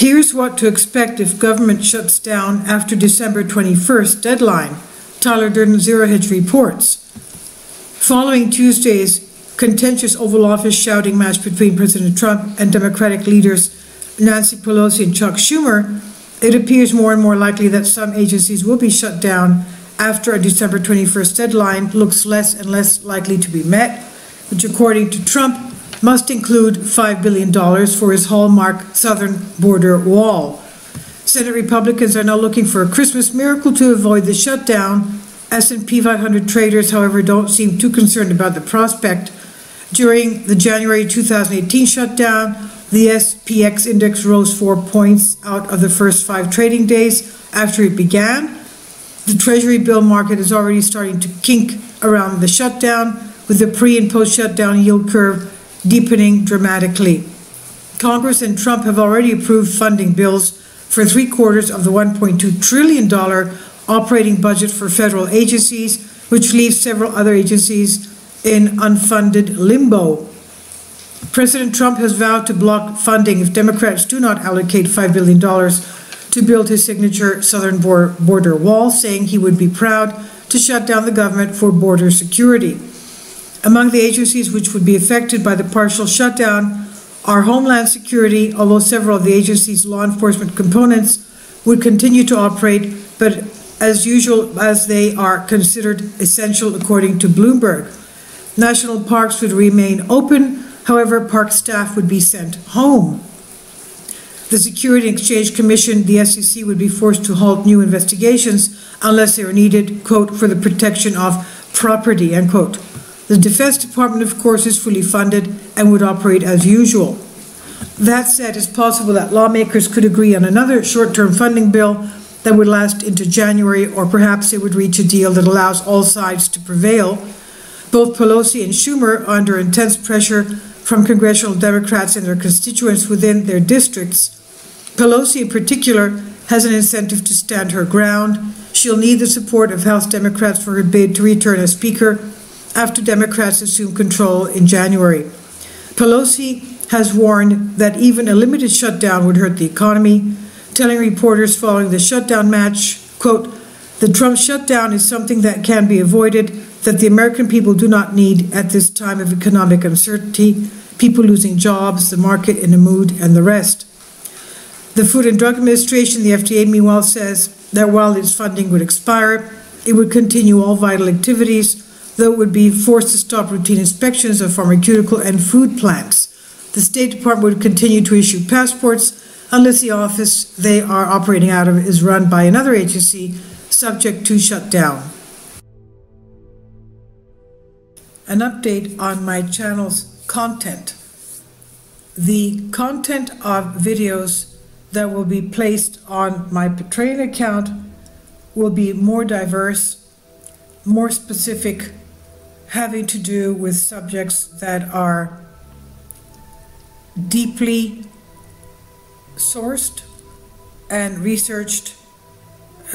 Here's what to expect if government shuts down after December 21st deadline, Tyler Durden Zero Hedge reports. Following Tuesday's contentious Oval Office shouting match between President Trump and Democratic leaders Nancy Pelosi and Chuck Schumer, it appears more and more likely that some agencies will be shut down after a December 21st deadline looks less and less likely to be met, which according to Trump must include $5 billion for his hallmark southern border wall. Senate Republicans are now looking for a Christmas miracle to avoid the shutdown. S&P 500 traders, however, don't seem too concerned about the prospect. During the January 2018 shutdown, the SPX index rose 4 points out of the first 5 trading days after it began. The Treasury bill market is already starting to kink around the shutdown, with the pre- and post-shutdown yield curve deepening dramatically. Congress and Trump have already approved funding bills for 3/4 of the $1.2 trillion operating budget for federal agencies, which leaves several other agencies in unfunded limbo. President Trump has vowed to block funding if Democrats do not allocate $5 billion to build his signature southern border wall, saying he would be proud to shut down the government for border security. Among the agencies which would be affected by the partial shutdown are Homeland Security, although several of the agency's law enforcement components would continue to operate, but as usual, as they are considered essential according to Bloomberg. National parks would remain open, however, park staff would be sent home. The Security and Exchange Commission, the SEC, would be forced to halt new investigations unless they are needed, quote, for the protection of property, end quote. The Defense Department, of course, is fully funded and would operate as usual. That said, it's possible that lawmakers could agree on another short-term funding bill that would last into January, or perhaps they would reach a deal that allows all sides to prevail. Both Pelosi and Schumer are under intense pressure from congressional Democrats and their constituents within their districts. Pelosi, in particular, has an incentive to stand her ground. She'll need the support of House Democrats for her bid to return as Speaker after Democrats assume control in January. Pelosi has warned that even a limited shutdown would hurt the economy, telling reporters following the shutdown match, quote, "The Trump shutdown is something that can be avoided, that the American people do not need at this time of economic uncertainty, people losing jobs, the market in a mood, and the rest." The Food and Drug Administration, the FDA, meanwhile, says that while its funding would expire, it would continue all vital activities, though it would be forced to stop routine inspections of pharmaceutical and food plants. The State Department would continue to issue passports unless the office they are operating out of is run by another agency subject to shutdown. An update on my channel's content. The content of videos that will be placed on my Patreon account will be more diverse, more specific, having to do with subjects that are deeply sourced and researched,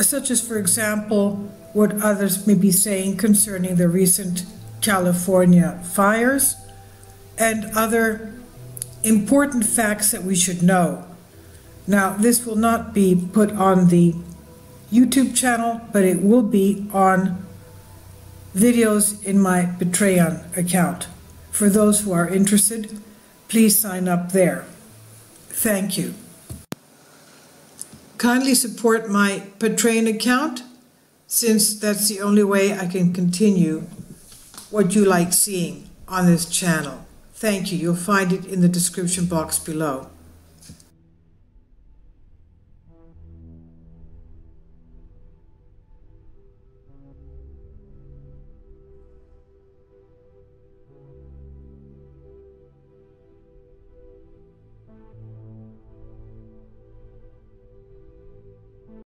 such as, for example, what others may be saying concerning the recent California fires and other important facts that we should know. Now, this will not be put on the YouTube channel, but it will be on videos in my Patreon account. For those who are interested, please sign up there. Thank you. Kindly support my Patreon account, since that's the only way I can continue what you like seeing on this channel. Thank you. You'll find it in the description box below.